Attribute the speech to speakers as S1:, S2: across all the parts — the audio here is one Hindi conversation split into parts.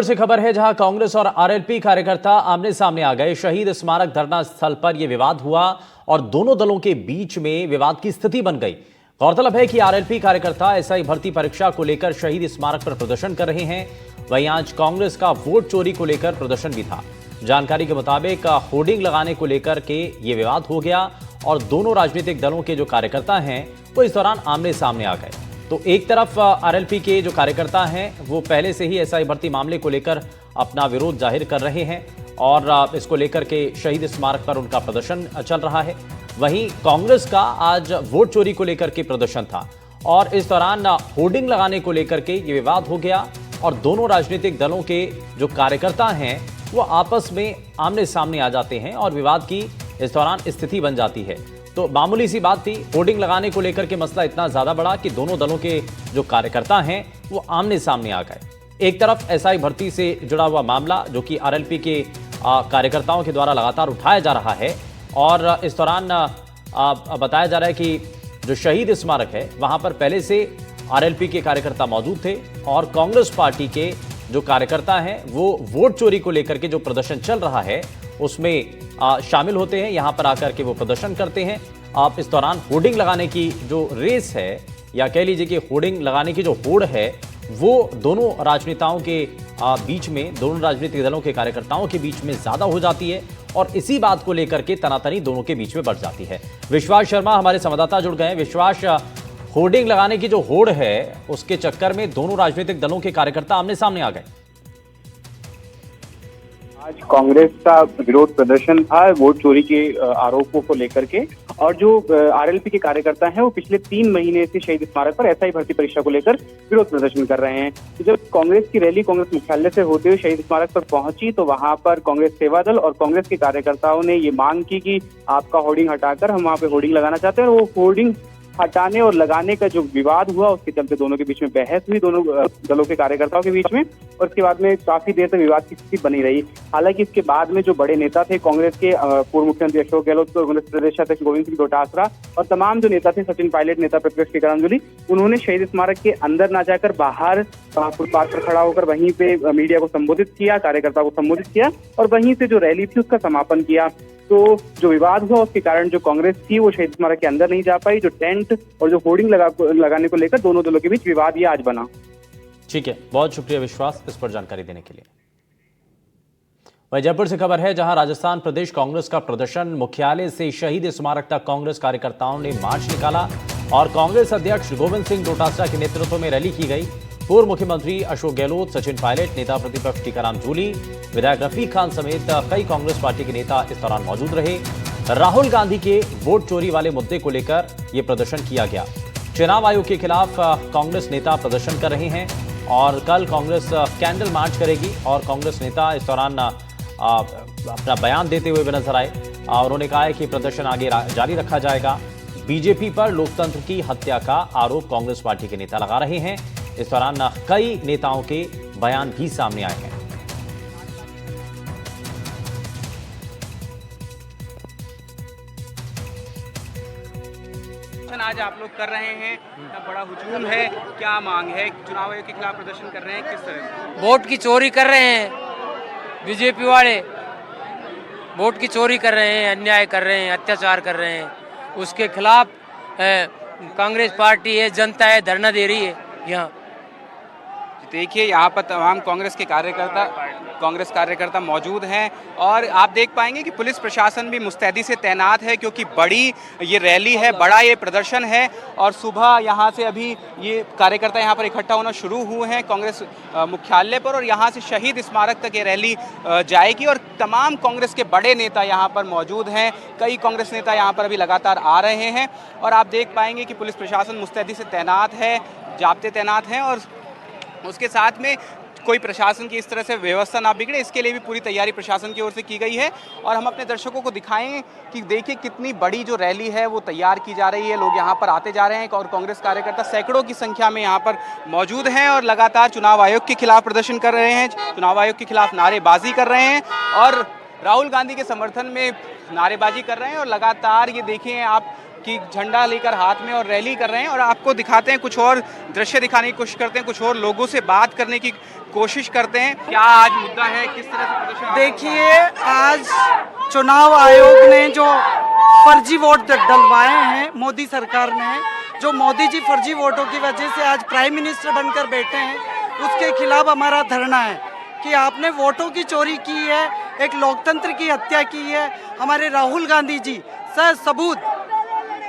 S1: से खबर है जहां कांग्रेस और आरएलपी कार्यकर्ता आमने सामने आ गए। शहीद स्मारक धरना स्थल पर यह विवाद हुआ और दोनों दलों के बीच में विवाद की स्थिति बन गई। गौरतलब है कि आरएलपी कार्यकर्ता एसआई भर्ती परीक्षा को लेकर शहीद स्मारक पर प्रदर्शन कर रहे हैं। वहीं आज कांग्रेस का वोट चोरी को लेकर प्रदर्शन भी था। जानकारी के मुताबिक होर्डिंग लगाने को लेकर के ये विवाद हो गया और दोनों राजनीतिक दलों के जो कार्यकर्ता हैं वो इस दौरान आमने सामने आ गए। तो एक तरफ आरएलपी के जो कार्यकर्ता हैं वो पहले से ही एसआई भर्ती मामले को लेकर अपना विरोध जाहिर कर रहे हैं और इसको लेकर के शहीद स्मारक पर उनका प्रदर्शन चल रहा है। वहीं कांग्रेस का आज वोट चोरी को लेकर के प्रदर्शन था और इस दौरान होर्डिंग लगाने को लेकर के ये विवाद हो गया और दोनों राजनीतिक दलों के जो कार्यकर्ता हैं वो आपस में आमने सामने आ जाते हैं और विवाद की इस दौरान स्थिति बन जाती है। तो मामूली सी बात थी, होर्डिंग लगाने को लेकर के मसला इतना ज्यादा बढ़ा कि दोनों दलों के जो कार्यकर्ता हैं वो आमने सामने आ गए। एक तरफ एसआई भर्ती से जुड़ा हुआ मामला जो कि आरएलपी के कार्यकर्ताओं के द्वारा लगातार उठाया जा रहा है और इस दौरान बताया जा रहा है कि जो शहीद स्मारक है वहां पर पहले से आरएलपी के कार्यकर्ता मौजूद थे और कांग्रेस पार्टी के जो कार्यकर्ता हैं वो वोट चोरी को लेकर के जो प्रदर्शन चल रहा है उसमें शामिल होते हैं। यहां पर आकर के वो प्रदर्शन करते हैं। आप इस दौरान होर्डिंग लगाने की जो रेस है या कह लीजिए कि होर्डिंग लगाने की जो होड़ है वो दोनों राजनेताओं के बीच में, दोनों राजनीतिक दलों के कार्यकर्ताओं के बीच में ज्यादा हो जाती है और इसी बात को लेकर के तनातनी दोनों के बीच में बढ़ जाती है। विश्वास शर्मा हमारे संवाददाता जुड़ गए हैं। विश्वास, होर्डिंग लगाने की जो होड़ है उसके चक्कर में दोनों राजनीतिक दलों के कार्यकर्ता आमने सामने आ गए।
S2: आज कांग्रेस का विरोध प्रदर्शन था वोट चोरी के आरोपों को लेकर के और जो आरएलपी के कार्यकर्ता हैं वो पिछले 3 महीने से शहीद स्मारक पर एसआई भर्ती परीक्षा को लेकर विरोध प्रदर्शन कर रहे हैं। तो जब कांग्रेस की रैली कांग्रेस मुख्यालय से होते हुए शहीद स्मारक पर पहुंची तो वहां पर कांग्रेस सेवा दल और कांग्रेस के कार्यकर्ताओं ने ये मांग की कि आपका होर्डिंग हटाकर हम वहां पे होर्डिंग लगाना चाहते हैं। और वो होर्डिंग हटाने और लगाने का जो विवाद हुआ उसके चलते दोनों के बीच में बहस हुई, दोनों दलों के कार्यकर्ताओं के बीच में, और इसके बाद में काफी देर तक विवाद की स्थिति बनी रही। हालांकि इसके बाद में जो बड़े नेता थे कांग्रेस के पूर्व मुख्यमंत्री अशोक गहलोत, कांग्रेस प्रदेश अध्यक्ष गोविंद सिंह डोटासरा और तमाम जो नेता थे, सचिन पायलट नेता प्रतिपक्ष टीकाराम जूली, उन्होंने शहीद स्मारक के अंदर ना जाकर बाहर फुटपाथ पर खड़ा होकर वहीं पे मीडिया को संबोधित किया, कार्यकर्ताओं को संबोधित किया और वहीं से जो रैली थी उसका समापन किया। तो जो विवाद हुआ उसके कारण जो कांग्रेस थी वो शहीद स्मारक के अंदर नहीं जा पाई। जो टेंट और जो होर्डिंग लगाने को लेकर दोनों दलों के बीच विवाद ये आज बना।
S1: ठीक है, बहुत शुक्रिया विश्वास इस पर जानकारी देने के लिए। वहीं जयपुर से खबर है जहां राजस्थान प्रदेश कांग्रेस का प्रदर्शन, मुख्यालय से शहीद स्मारक तक कांग्रेस कार्यकर्ताओं ने मार्च निकाला और कांग्रेस अध्यक्ष गोविंद सिंह डोटासरा के नेतृत्व में रैली की गई। पूर्व मुख्यमंत्री अशोक गहलोत, सचिन पायलट, नेता प्रतिपक्ष टीकाराम जूली, विधायक रफीक खान समेत कई कांग्रेस पार्टी के नेता इस दौरान मौजूद रहे। राहुल गांधी के वोट चोरी वाले मुद्दे को लेकर यह प्रदर्शन किया गया। चुनाव आयोग के खिलाफ कांग्रेस नेता प्रदर्शन कर रहे हैं और कल कांग्रेस कैंडल मार्च करेगी और कांग्रेस नेता इस दौरान अपना बयान देते हुए नजर आए और उन्होंने कहा है कि प्रदर्शन आगे जारी रखा जाएगा। बीजेपी पर लोकतंत्र की हत्या का आरोप कांग्रेस पार्टी के नेता लगा रहे हैं। इस दौरान कई नेताओं के बयान भी सामने आए हैं।
S3: आज आप लोग कर रहे हैं, बड़ा हुजूम है, क्या मांग है? चुनाव आयोग के खिलाफ प्रदर्शन कर रहे हैं, किस तरह से?
S4: वोट की चोरी कर रहे हैं बीजेपी वाले, वोट की चोरी कर रहे हैं, अन्याय कर रहे हैं, अत्याचार कर रहे हैं। उसके खिलाफ कांग्रेस पार्टी है, जनता है, धरना दे रही है। यहाँ
S3: देखिए यहाँ पर तमाम कांग्रेस कार्यकर्ता मौजूद हैं और आप देख पाएंगे कि पुलिस प्रशासन भी मुस्तैदी से तैनात है क्योंकि बड़ी ये रैली है, बड़ा ये प्रदर्शन है और सुबह यहाँ से अभी ये कार्यकर्ता यहाँ पर इकट्ठा होना शुरू हुए हैं कांग्रेस मुख्यालय पर और यहाँ से शहीद स्मारक तक ये रैली जाएगी और तमाम कांग्रेस के बड़े नेता यहाँ पर मौजूद हैं। कई कांग्रेस नेता यहाँ पर अभी लगातार आ रहे हैं और आप देख पाएंगे कि पुलिस प्रशासन मुस्तैदी से तैनात है, जाब्ते तैनात हैं और उसके साथ में कोई प्रशासन की इस तरह से व्यवस्था ना बिगड़े इसके लिए भी पूरी तैयारी प्रशासन की ओर से की गई है। और हम अपने दर्शकों को दिखाएं कि देखिए कितनी बड़ी जो रैली है वो तैयार की जा रही है। लोग यहाँ पर आते जा रहे हैं और कांग्रेस कार्यकर्ता सैकड़ों की संख्या में यहाँ पर मौजूद हैं और लगातार चुनाव आयोग के खिलाफ प्रदर्शन कर रहे हैं, चुनाव आयोग के खिलाफ नारेबाजी कर रहे हैं और राहुल गांधी के समर्थन में नारेबाजी कर रहे हैं। और लगातार ये देखें आप कि झंडा लेकर हाथ में और रैली कर रहे हैं। और आपको दिखाते हैं, कुछ और दृश्य दिखाने की कोशिश करते हैं, कुछ और लोगों से बात करने की कोशिश करते हैं। क्या आज मुद्दा है, किस तरह से प्रदर्शन?
S5: देखिए, आज चुनाव आयोग ने जो फर्जी वोट डलवाए हैं मोदी सरकार ने, जो मोदी जी फर्जी वोटों की वजह से आज प्राइम मिनिस्टर बनकर बैठे हैं, उसके खिलाफ हमारा धरना है कि आपने वोटों की चोरी की है, एक लोकतंत्र की हत्या की है। हमारे राहुल गांधी जी सबूत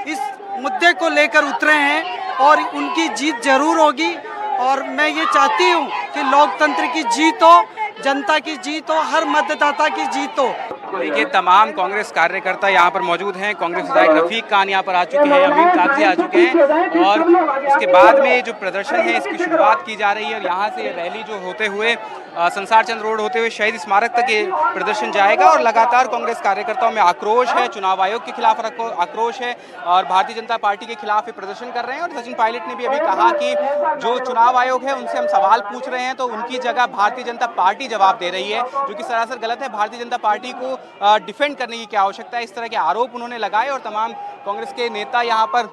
S5: इस मुद्दे को लेकर उतरे हैं और उनकी जीत जरूर होगी। और मैं ये चाहती हूँ कि लोकतंत्र की जीत हो, जनता की जीत हो, हर मतदाता की जीत हो।
S3: देखिए, तमाम कांग्रेस कार्यकर्ता यहाँ पर मौजूद हैं। कांग्रेस विधायक रफीक खान यहाँ पर आ चुके हैं, अमीन कागजी आ चुके हैं और उसके बाद में जो प्रदर्शन है इसकी शुरुआत की जा रही है। और यहाँ से रैली जो होते हुए संसार चंद रोड होते हुए शहीद स्मारक तक ये प्रदर्शन जाएगा। और लगातार कांग्रेस कार्यकर्ताओं में आक्रोश है, चुनाव आयोग के खिलाफ आक्रोश है और भारतीय जनता पार्टी के खिलाफ ये प्रदर्शन कर रहे हैं। और सचिन पायलट ने भी अभी कहा कि जो चुनाव आयोग है उनसे हम सवाल पूछ रहे हैं तो उनकी जगह भारतीय जनता पार्टी जवाब दे रही है, जो कि सरासर गलत है। भारतीय जनता पार्टी को डिफेंड करने की क्या आवश्यकता है, इस तरह के आरोप उन्होंने लगाए। और तमाम कांग्रेस के नेता यहाँ पर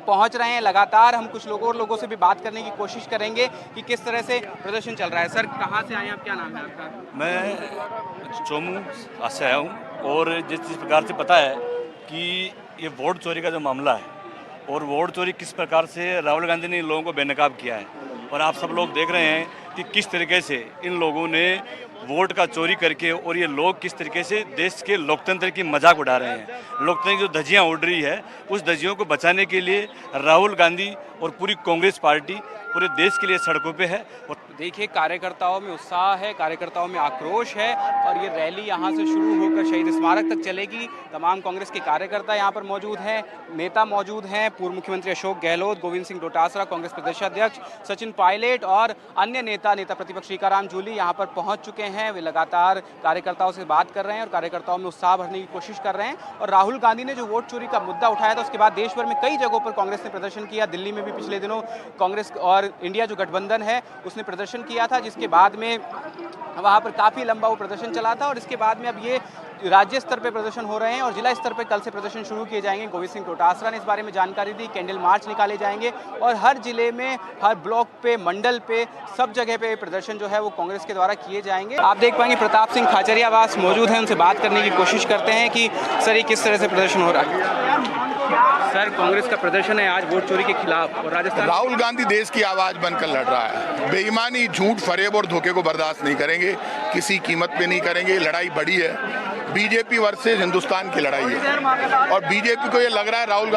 S3: पहुंच रहे हैं। लगातार हम कुछ लोगों से भी बात करने की कोशिश करेंगे कि किस तरह से प्रदर्शन चल रहा है। सर, कहाँ से आए आप, क्या नाम है आपका?
S6: मैं चोमू से आया हूँ और जिस प्रकार से पता है कि ये वोट चोरी का जो मामला है और वोट चोरी किस प्रकार से राहुल गांधी ने इन लोगों को बेनकाब किया है और आप सब लोग देख रहे हैं कि किस तरीके से इन लोगों ने वोट का चोरी करके और ये लोग किस तरीके से देश के लोकतंत्र की मजाक उड़ा रहे हैं। लोकतंत्र की जो धज्जियाँ उड़ रही है उस धज्जियों को बचाने के लिए राहुल गांधी और पूरी कांग्रेस पार्टी पूरे देश के लिए सड़कों पे है। और
S3: देखिए, कार्यकर्ताओं में उत्साह है, कार्यकर्ताओं में आक्रोश है और ये रैली यहाँ से शुरू होकर शहीद स्मारक तक चलेगी। तमाम कांग्रेस के कार्यकर्ता यहाँ पर मौजूद हैं, नेता मौजूद हैं, पूर्व मुख्यमंत्री अशोक गहलोत, गोविंद सिंह डोटासरा, कांग्रेस प्रदेशाध्यक्ष सचिन पायलट और अन्य नेता प्रतिपक्ष टीकाराम जूली यहाँ पर पहुँच चुके हैं। वे लगातार कार्यकर्ताओं से बात कर रहे हैं और कार्यकर्ताओं में उत्साह भरने की कोशिश कर रहे हैं। और राहुल गांधी ने जो वोट चोरी का मुद्दा उठाया था उसके बाद देश भर में कई जगहों पर कांग्रेस ने प्रदर्शन किया। दिल्ली में भी पिछले दिनों कांग्रेस और इंडिया जो गठबंधन है उसने प्रदर्शन किया था, जिसके बाद में वहाँ पर काफ़ी लंबा वो प्रदर्शन चला था। और इसके बाद में अब ये राज्य स्तर पे प्रदर्शन हो रहे हैं और जिला स्तर पे कल से प्रदर्शन शुरू किए जाएंगे। गोविंद सिंह डोटासरा ने इस बारे में जानकारी दी। कैंडल मार्च निकाले जाएंगे और हर जिले में, हर ब्लॉक पे, मंडल पे, सब जगह पे प्रदर्शन जो है वो कांग्रेस के द्वारा किए जाएंगे। आप देख पाएंगे प्रताप सिंह खाचरियावास मौजूद हैं, उनसे बात करने की कोशिश करते हैं कि सर ये किस तरह से प्रदर्शन हो रहा है। सर, कांग्रेस का प्रदर्शन है आज वोट चोरी के खिलाफ और राजस्थान
S7: राहुल गांधी देश की आवाज बनकर लड़ रहा है। बेईमानी, झूठ, फरेब और धोखे को बर्दाश्त नहीं करेंगे, किसी कीमत पे नहीं करेंगे। लड़ाई बड़ी है, बीजेपी वर्सेस हिंदुस्तान की लड़ाई है और बीजेपी को ये लग रहा है राहुल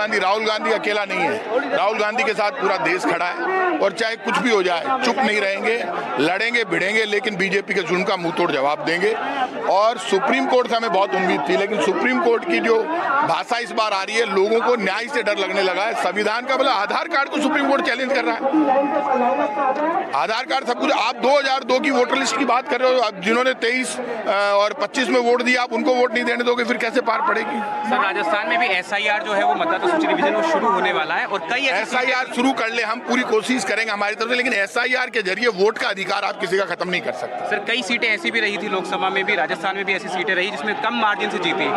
S7: गांधी अकेला नहीं है। राहुल गांधी के साथ पूरा देश खड़ा है और चाहे कुछ भी हो जाए चुप नहीं रहेंगे, लड़ेंगे भिड़ेंगे, लेकिन बीजेपी के जुल्म का मुंह तोड़ जवाब देंगे। और सुप्रीम कोर्ट से हमें बहुत उम्मीद थी, लेकिन सुप्रीम कोर्ट की जो भाषा इस बार आ रही है, लोगों को न्याय से डर लगने लगा है। संविधान का बोला आधार कार्ड को सुप्रीम कोर्ट चैलेंज कर रहा है। आधार कार्ड सब कुछ, आप 2002 की वोटर लिस्ट की बात कर रहे हो, अब जिन्होंने 23 और 25 में वोट दिया आप उनको वोट नहीं देने दोगे, फिर कैसे पार पड़ेगी?
S3: सर, राजस्थान में भी SIR जो है वो मतदाता सूची रिवीजन वो शुरू होने वाला है और कई
S7: SIR शुरू कर ले, हम पूरी कोशिश करेंगे हमारी तरफ से, लेकिन SIR के जरिए वोट का अधिकार आप किसी का खत्म नहीं कर सकते।
S3: सर, कई सीटें ऐसी भी रही थी लोकसभा में भी, राजस्थान में भी ऐसी सीटें रही जिसमें कम मार्जिन से जीती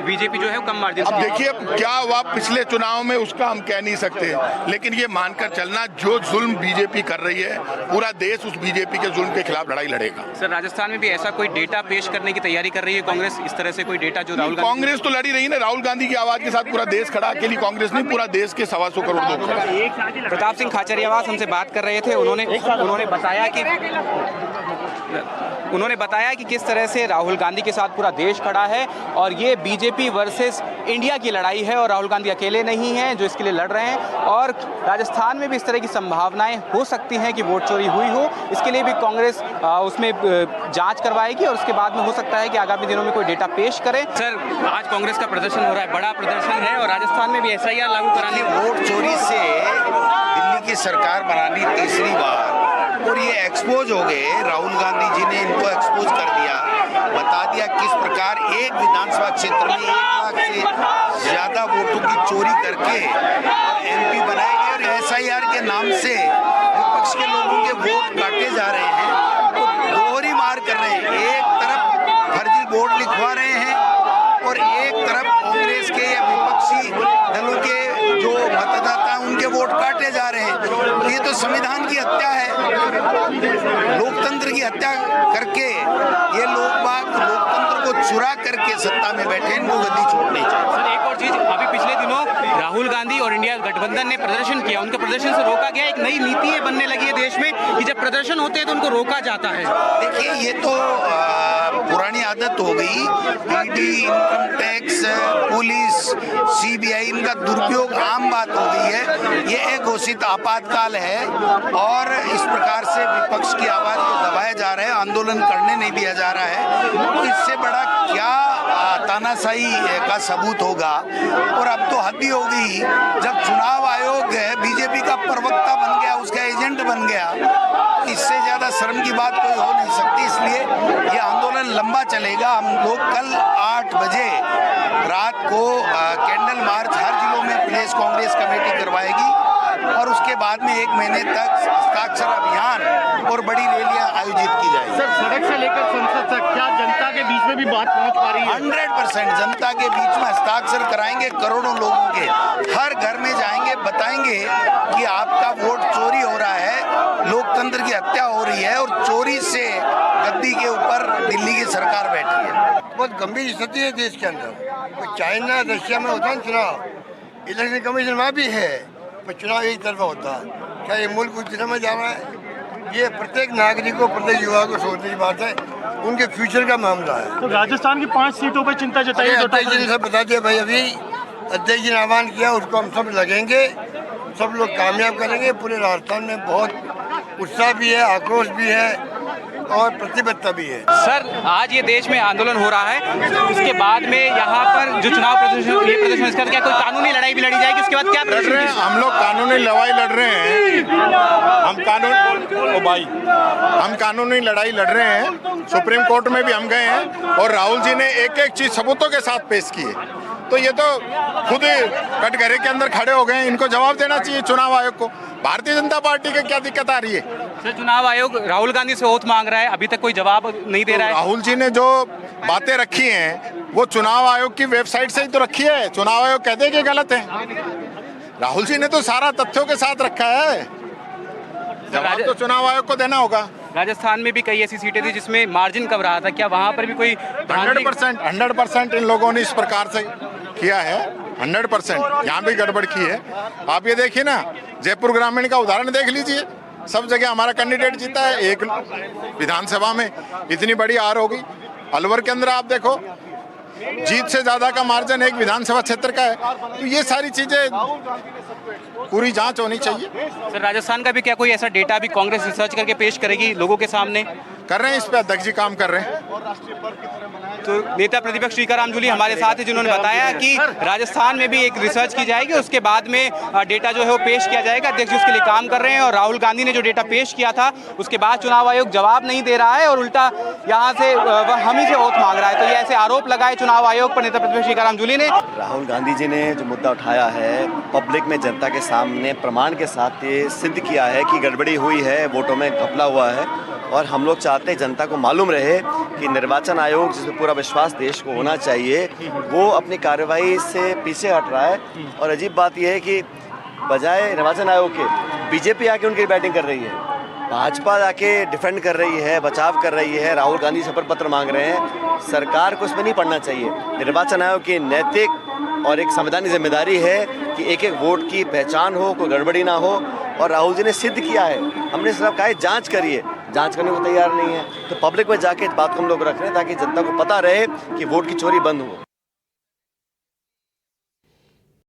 S3: बीजेपी जो है वो कम मार्जिन से।
S7: अब देखिए क्या हुआ पिछले चुनाव में, उसका हम कह नहीं सकते, लेकिन ये मानकर चलना जो जुल्म बीजेपी कर रही है, पूरा देश उस बीजेपी के जुल्म के खिलाफ लड़ाई लड़ेगा।
S3: सर, राजस्थान में भी ऐसा कोई डेटा पेश करने की तैयारी कर रही है कांग्रेस, इस तरह से कोई डेटा जो राहुल
S7: कांग्रेस तो लड़ी रही है ना, राहुल गांधी की आवाज के साथ पूरा देश खड़ा, अकेली कांग्रेस नहीं, पूरा देश के 125 करोड़ लोग खड़े।
S3: प्रताप सिंह खाचरियावास हमसे बात कर रहे थे, उन्होंने बताया कि किस तरह से राहुल गांधी के साथ पूरा देश खड़ा है और ये बीजेपी वर्सेस इंडिया की लड़ाई है और राहुल गांधी अकेले नहीं हैं जो इसके लिए लड़ रहे हैं। और राजस्थान में भी इस तरह की संभावनाएं हो सकती हैं कि वोट चोरी हुई हो, इसके लिए भी कांग्रेस उसमें जांच करवाएगी और उसके बाद में हो सकता है कि आगामी दिनों में कोई डेटा पेश करें। सर, आज कांग्रेस का प्रदर्शन हो रहा है, बड़ा प्रदर्शन है और राजस्थान में भी SIR लागू कराने,
S8: वोट चोरी से दिल्ली की सरकार बनानी तीसरी बार और ये एक्सपोज हो गए। राहुल गांधी जी ने इनको एक्सपोज कर दिया, बता दिया किस प्रकार एक विधानसभा क्षेत्र में 1 लाख से ज्यादा वोटों की चोरी करके MP बनाए गए और SIR के नाम से विपक्ष के लोगों के वोट काटे जा रहे हैं, तो दोहरी मार कर रहे हैं। एक तरफ फर्जी वोट लिखवा रहे हैं और एक तरफ कांग्रेस के या विपक्षी दलों तो संविधान की हत्या है, लोकतंत्र की हत्या करके ये लोकतंत्र को चुरा करके सत्ता में बैठे, इनको गद्दी छोड़नी चाहिए।
S3: सर एक और चीज, अभी पिछले दिनों राहुल गांधी और इंडिया गठबंधन ने प्रदर्शन किया, उनके प्रदर्शन से रोका गया। एक नई नीति बनने लगी है देश में कि जब प्रदर्शन होते हैं तो उनको रोका जाता है।
S8: देखिए ये तो पुरानी आदत हो गई, ED, income tax, police, CBI, इनका दुरुपयोग आम बात हो गई है। ये एक घोषित आपातकाल है और इस प्रकार से विपक्ष की आवाज को दबाया जा रहा है, आंदोलन करने नहीं दिया जा रहा है। तो इससे बड़ा क्या तानाशाही का सबूत होगा। और अब तो हद ही हो गई, जब चुनाव आयोग बीजेपी का प्रवक्ता बन गया, उसका एजेंट बन गया, इससे ज्यादा शर्म की बात कोई हो नहीं सकती। इसलिए ये आंदोलन लंबा चलेगा। हम लोग कल 8 बजे रात को कैंडल मार्च हर जिलों में प्रदेश कांग्रेस कमेटी करवाएगी और उसके बाद में 1 महीने तक हस्ताक्षर अभियान और बड़ी रैलियां आयोजित की जाएगी।
S9: सर सड़क से लेकर संसद तक क्या जनता के बीच में भी बात पहुंच पा रही है?
S8: 100% जनता के बीच में हस्ताक्षर कराएंगे, करोड़ों लोगों के हर घर में जाएंगे, बताएंगे कि आपका वोट चोरी हो रहा है, लोकतंत्र की हत्या हो रही है और चोरी से गद्दी के ऊपर दिल्ली की सरकार बैठी है।
S9: बहुत गंभीर स्थिति है देश के अंदर। चाइना, रशिया में होता है चुनाव, इलेक्शन कमीशन वहाँ भी है, पर चुनाव एक तरफा होता है। क्या ये मुल्क उस दिशा में जा रहा है? ये प्रत्येक नागरिक को, प्रत्येक युवा को सोचने की बात है, उनके फ्यूचर का मामला है।
S10: तो राजस्थान की 5 सीटों पर चिंता जताई।
S9: अध्यक्ष जी ने सब बता दिया भाई, अभी अध्यक्ष जी ने आह्वान किया, उसको हम सब लगेंगे, सब लोग कामयाब करेंगे। पूरे राजस्थान में बहुत उत्साह भी है, आक्रोश भी है और प्रतिबद्धता भी है।
S3: सर आज ये देश में आंदोलन हो रहा है, उसके बाद में यहाँ पर जो चुनाव प्रदर्शन इसका क्या कोई कानूनी लड़ाई भी लड़ी जाएगी? उसके बाद क्या
S7: लड़ रहे हैं हम लोग, कानूनी लड़ाई लड़ रहे हैं। हम कानूनी लड़ाई लड़ रहे हैं। सुप्रीम कोर्ट में भी हम गए हैं और राहुल जी ने एक एक चीज सबूतों के साथ पेश की है। तो ये तो खुद कटघरे के अंदर खड़े हो गए, इनको जवाब देना चाहिए चुनाव आयोग को। भारतीय जनता पार्टी की क्या दिक्कत आ रही है?
S3: सर चुनाव आयोग राहुल गांधी से ओथ मांग रहा है, अभी तक कोई जवाब नहीं दे रहा है।
S7: राहुल जी ने जो बातें रखी हैं वो चुनाव आयोग की वेबसाइट से ही तो रखी है। चुनाव आयोग कहते हैं कि गलत है। राहुल जी ने तो सारा तथ्यों के साथ रखा है, जवाब तो चुनाव आयोग को देना होगा।
S3: राजस्थान में भी कई ऐसी सीटें थी जिसमें मार्जिन कब रहा था, क्या वहां पर भी कोई
S7: 100% इन लोगों ने इस प्रकार से किया है। 100% यहाँ भी गड़बड़ की है। आप ये देखिए ना, जयपुर ग्रामीण का उदाहरण देख लीजिए, सब जगह हमारा कैंडिडेट जीता है। एक विधानसभा में इतनी बड़ी हार होगी। अलवर के अंदर आप देखो, जीत से ज्यादा का मार्जिन एक विधानसभा क्षेत्र का है। तो ये सारी चीजें पूरी जांच होनी चाहिए।
S3: सर राजस्थान का भी क्या कोई ऐसा डेटा भी कांग्रेस रिसर्च करके पेश करेगी लोगों के सामने?
S7: कर रहे हैं, इस पे अध्यक्ष जी काम कर रहे हैं।
S3: तो नेता प्रतिपक्ष टीकाराम जूली हमारे साथ हैं, जिन्होंने बताया कि राजस्थान में भी एक रिसर्च की जाएगी, उसके बाद में डेटा जो है वो पेश किया जाएगा। अध्यक्ष जी उसके लिए काम कर रहे हैं और राहुल गांधी ने जो डेटा पेश किया था उसके बाद चुनाव आयोग जवाब नहीं दे रहा है और उल्टा यहाँ से हम ही से ओथ मांग रहा है। तो ये ऐसे आरोप लगाए चुनाव आयोग पर नेता प्रतिपक्ष टीकाराम जूली ने।
S11: राहुल गांधी जी ने जो मुद्दा उठाया है, पब्लिक में, जनता के सामने प्रमाण के साथ ये सिद्ध किया है कि गड़बड़ी हुई है, वोटों में घपला हुआ है। और हम लोग चाहते हैं जनता को मालूम रहे कि निर्वाचन आयोग, जिसमें पूरा विश्वास देश को होना चाहिए, वो अपनी कार्रवाई से पीछे हट रहा है। और अजीब बात यह है कि बजाय निर्वाचन आयोग के बीजेपी आके उनकी बैटिंग कर रही है, भाजपा आके डिफेंड कर रही है, बचाव कर रही है, राहुल गांधी शपथ पत्र मांग रहे हैं। सरकार को इसमें नहीं पड़ना चाहिए। निर्वाचन आयोग की नैतिक और एक संवैधानिक जिम्मेदारी है कि एक एक वोट की पहचान हो, कोई गड़बड़ी ना हो। और राहुल जी ने सिद्ध किया है। हमने सिर्फ कहा है जांच करिए, जांच करने को तैयार नहीं है। तो पब्लिक में जाके इस बात को हम लोग रख रहे हैं ताकि जनता को पता रहे कि वोट की चोरी बंद हो।